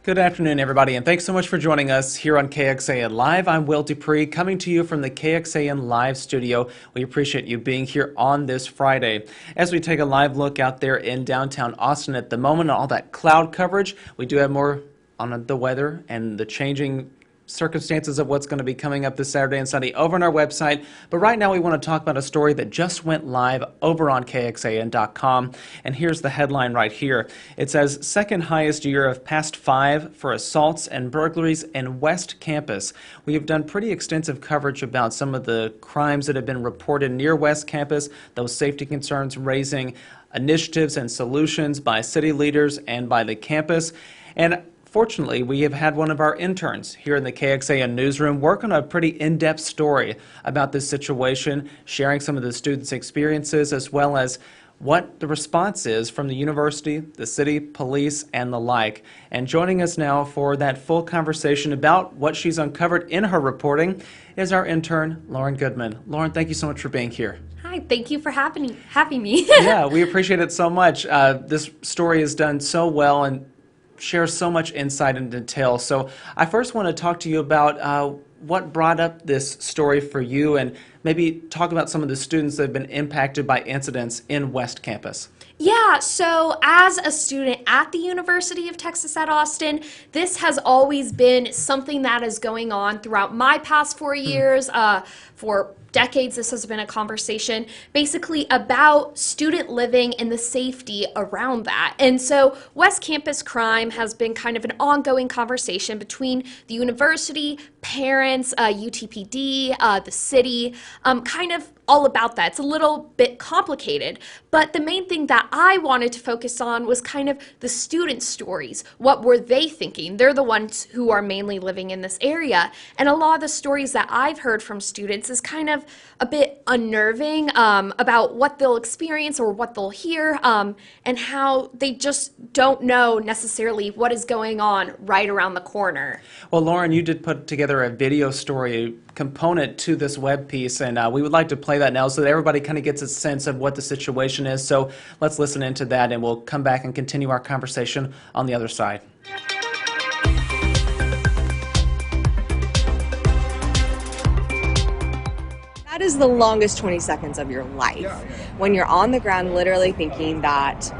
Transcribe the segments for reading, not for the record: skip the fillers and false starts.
Good afternoon, everybody, and thanks so much for joining us here on KXAN Live. I'm Will Dupree, coming to you from the KXAN Live studio. We appreciate you being here on this Friday. As we take a live look out there in downtown Austin at the moment, all that cloud coverage, we do have more on the weather and the changing circumstances of what's going to be coming up this Saturday and Sunday over on our website. But right now we want to talk about a story that just went live over on KXAN.com. And here's the headline right here. It says, second highest year of past 5 for assaults and burglaries in West Campus. We have done pretty extensive coverage about some of the crimes that have been reported near West Campus, those safety concerns raising initiatives and solutions by city leaders and by the campus. And fortunately, we have had one of our interns here in the KXAN newsroom work on a pretty in-depth story about this situation, sharing some of the students' experiences as well as what the response is from the university, the city, police, and the like. And joining us now for that full conversation about what she's uncovered in her reporting is our intern, Lauren Goodman. Lauren, thank you so much for being here. Hi, thank you for having me. Yeah, we appreciate it so much. This story is done so well and shares so much insight and detail. So I first want to talk to you about what brought up this story for you and maybe talk about some of the students that have been impacted by incidents in West Campus. Yeah, so as a student at the University of Texas at Austin, this has always been something that is going on throughout my past 4 years. For decades, this has been a conversation basically about student living and the safety around that. And so West Campus crime has been kind of an ongoing conversation between the university, parents, UTPD, the city, kind of all about that. It's a little bit complicated, but the main thing that I wanted to focus on was kind of the student stories. What were they thinking? They're the ones who are mainly living in this area, and a lot of the stories that I've heard from students is kind of a bit unnerving about what they'll experience or what they'll hear, and how they just don't know necessarily what is going on right around the corner. Well, Lauren, you did put together a video story component to this web piece, and we would like to play that now so that everybody kind of gets a sense of what the situation is. So let's listen into that, and we'll come back and continue our conversation on the other side. That is the longest 20 seconds of your life. When you're on the ground literally thinking that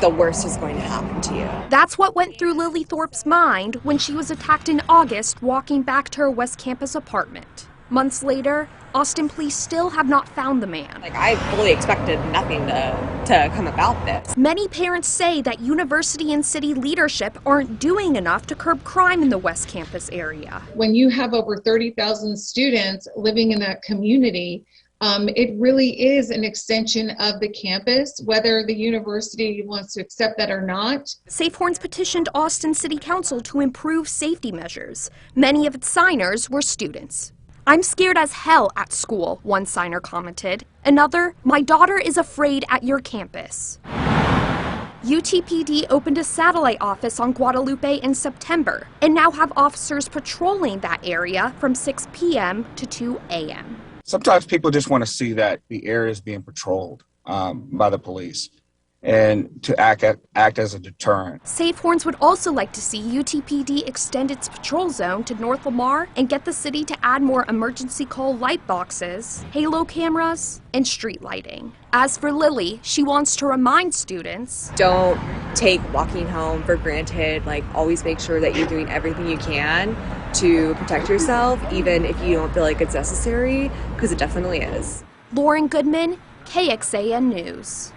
the worst is going to happen to you. That's what went through Lily Thorpe's mind when she was attacked in August walking back to her West Campus apartment. Months later, Austin police still have not found the man. I fully expected nothing to come about this. Many parents say that university and city leadership aren't doing enough to curb crime in the West Campus area. When you have over 30,000 students living in that community, it really is an extension of the campus, whether the university wants to accept that or not. Safe Horns petitioned Austin City Council to improve safety measures. Many of its signers were students. "I'm scared as hell at school," one signer commented. Another, "My daughter is afraid at your campus." UTPD opened a satellite office on Guadalupe in September and now have officers patrolling that area from 6 p.m. to 2 a.m. Sometimes people just want to see that the area is being patrolled by the police and to act as a deterrent. Safe Horns would also like to see UTPD extend its patrol zone to North Lamar and get the city to add more emergency call light boxes, halo cameras, and street lighting. As for Lily, she wants to remind students, don't take walking home for granted. Always make sure that you're doing everything you can to protect yourself, even if you don't feel like it's necessary, because it definitely is. Lauren Goodman, KXAN News.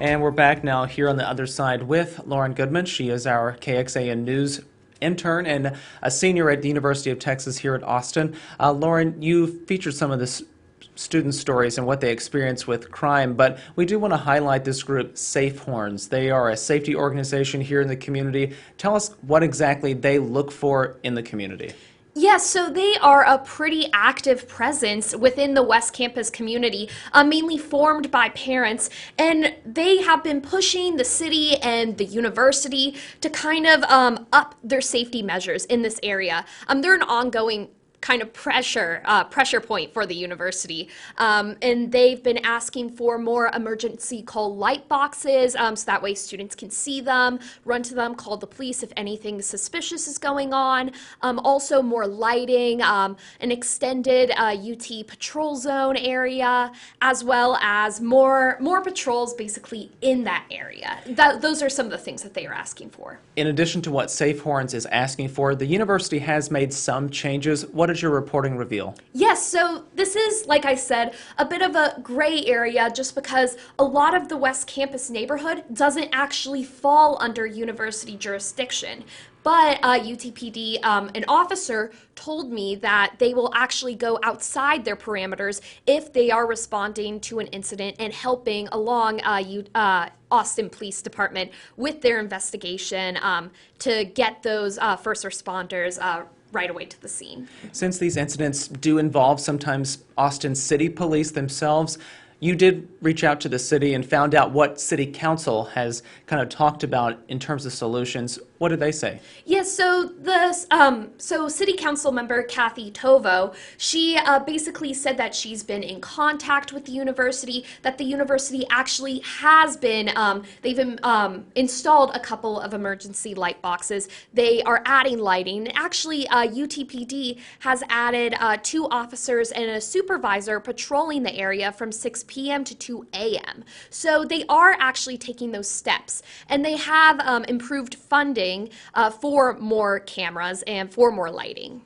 And we're back now here on the other side with Lauren Goodman. She is our KXAN News intern and a senior at the University of Texas here at Austin. Lauren, you featured some of the student stories and what they experience with crime, but we do want to highlight this group, Safe Horns. They are a safety organization here in the community. Tell us what exactly they look for in the community. Yes, so they are a pretty active presence within the West Campus community, mainly formed by parents, and they have been pushing the city and the university to kind of up their safety measures in this area. They're an ongoing kind of pressure point for the university. And they've been asking for more emergency call light boxes, so that way students can see them, run to them, call the police if anything suspicious is going on. Also more lighting, an extended UT patrol zone area, as well as more patrols basically in that area. Those are some of the things that they are asking for. In addition to what Safe Horns is asking for, the university has made some changes. What does your reporting reveal? Yes, so this is, like I said, a bit of a gray area just because a lot of the West Campus neighborhood doesn't actually fall under university jurisdiction. But UTPD, an officer told me that they will actually go outside their parameters if they are responding to an incident and helping along Austin Police Department with their investigation to get those first responders right away to the scene. Since these incidents do involve sometimes Austin City Police themselves, you did reach out to the city and found out what City Council has kind of talked about in terms of solutions. What did they say? Yes, so City Council member Kathy Tovo, she basically said that she's been in contact with the university, that the university actually has been, they've installed a couple of emergency light boxes. They are adding lighting. Actually, UTPD has added 2 officers and a supervisor patrolling the area from 6 p.m. to 2 a.m. So they are actually taking those steps, and they have improved funding for more cameras and for more lighting.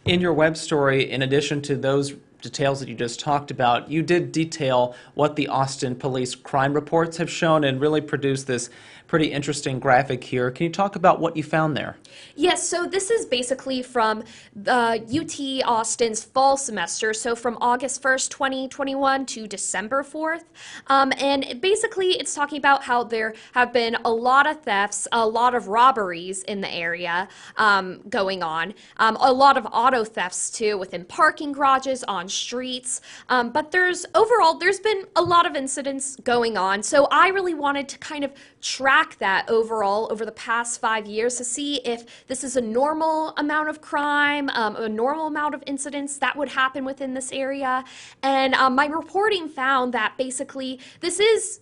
In your web story, in addition to those details that you just talked about, you did detail what the Austin Police crime reports have shown and really produced this pretty interesting graphic here. Can you talk about what you found there? Yes, so this is basically from the UT Austin's fall semester, so from August 1st, 2021 to December 4th. And basically it's talking about how there have been a lot of thefts, a lot of robberies in the area going on, a lot of auto thefts too within parking garages, on streets. But there's been a lot of incidents going on, so I really wanted to kind of track that overall over the past 5 years to see if this is a normal amount of crime, a normal amount of incidents that would happen within this area. And my reporting found that basically this is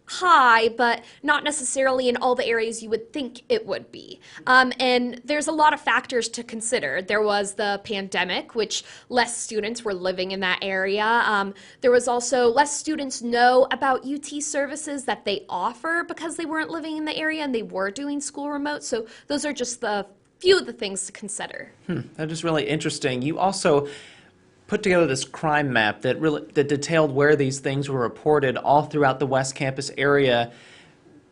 high, but not necessarily in all the areas you would think it would be. And there's a lot of factors to consider. There was the pandemic, which less students were living in that area. There was also less students know about UT services that they offer because they weren't living in the area and they were doing school remote. So those are just the few of the things to consider. That is really interesting. You also put together this crime map that detailed where these things were reported all throughout the West Campus area.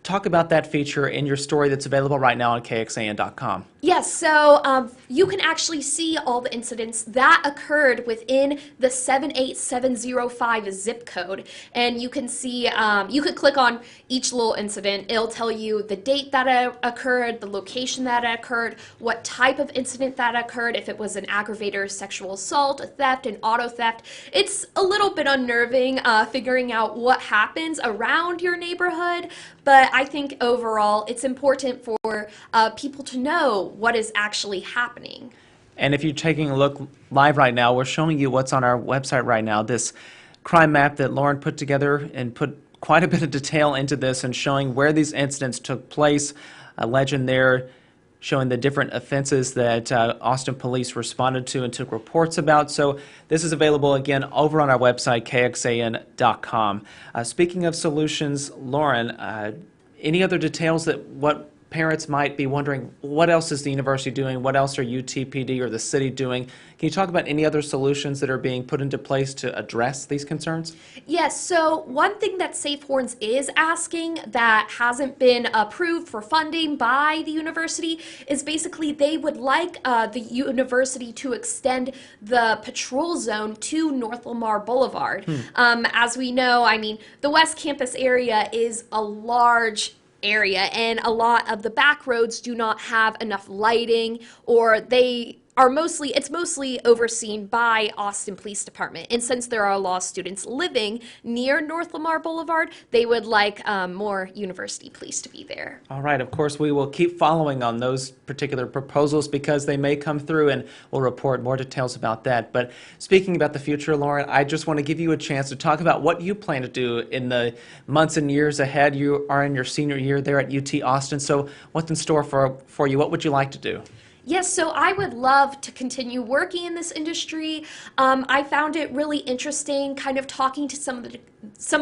Talk about that feature in your story that's available right now on KXAN.com. Yes, so you can actually see all the incidents that occurred within the 78705 zip code. And you can see, you could click on each little incident. It'll tell you the date that it occurred, the location that it occurred, what type of incident that occurred, if it was an aggravated sexual assault, a theft, an auto theft. It's a little bit unnerving figuring out what happens around your neighborhood, but I think overall it's important for people to know what is actually happening. And if you're taking a look live right now, we're showing you what's on our website right now, this crime map that Lauren put together and put quite a bit of detail into this and showing where these incidents took place, a legend there showing the different offenses that Austin Police responded to and took reports about. So this is available again over on our website, KXAN.com. Speaking of solutions, Lauren, any other details that what parents might be wondering, what else is the university doing? What else are UTPD or the city doing? Can you talk about any other solutions that are being put into place to address these concerns? Yes, so one thing that Safe Horns is asking that hasn't been approved for funding by the university is basically they would like the university to extend the patrol zone to North Lamar Boulevard. As we know, I mean, the West Campus area is a large area and a lot of the back roads do not have enough lighting, or they it's mostly overseen by Austin Police Department. And since there are law students living near North Lamar Boulevard, they would like more university police to be there. All right, of course, we will keep following on those particular proposals because they may come through, and we'll report more details about that. But speaking about the future, Lauren, I just want to give you a chance to talk about what you plan to do in the months and years ahead. You are in your senior year there at UT Austin, so what's in store for you? What would you like to do? Yes, so I would love to continue working in this industry. I found it really interesting kind of talking to some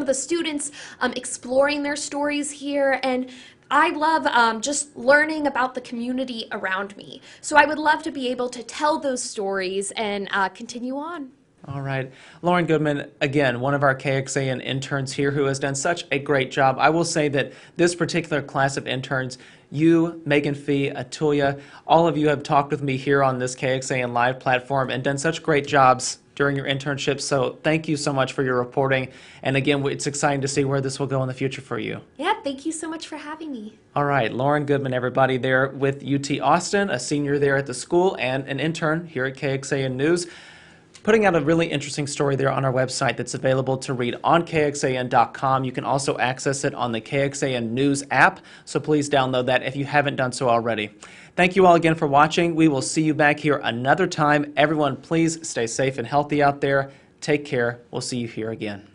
of the students, exploring their stories here, and I love just learning about the community around me. So I would love to be able to tell those stories and continue on. All right. Lauren Goodman, again, one of our KXAN interns here who has done such a great job. I will say that this particular class of interns, you, Megan Fee, Atulia, all of you have talked with me here on this KXAN Live platform and done such great jobs during your internship. So thank you so much for your reporting. And again, it's exciting to see where this will go in the future for you. Yeah, thank you so much for having me. All right, Lauren Goodman, everybody, there with UT Austin, a senior there at the school and an intern here at KXAN News, putting out a really interesting story there on our website that's available to read on KXAN.com. You can also access it on the KXAN News app, so please download that if you haven't done so already. Thank you all again for watching. We will see you back here another time. Everyone, please stay safe and healthy out there. Take care. We'll see you here again.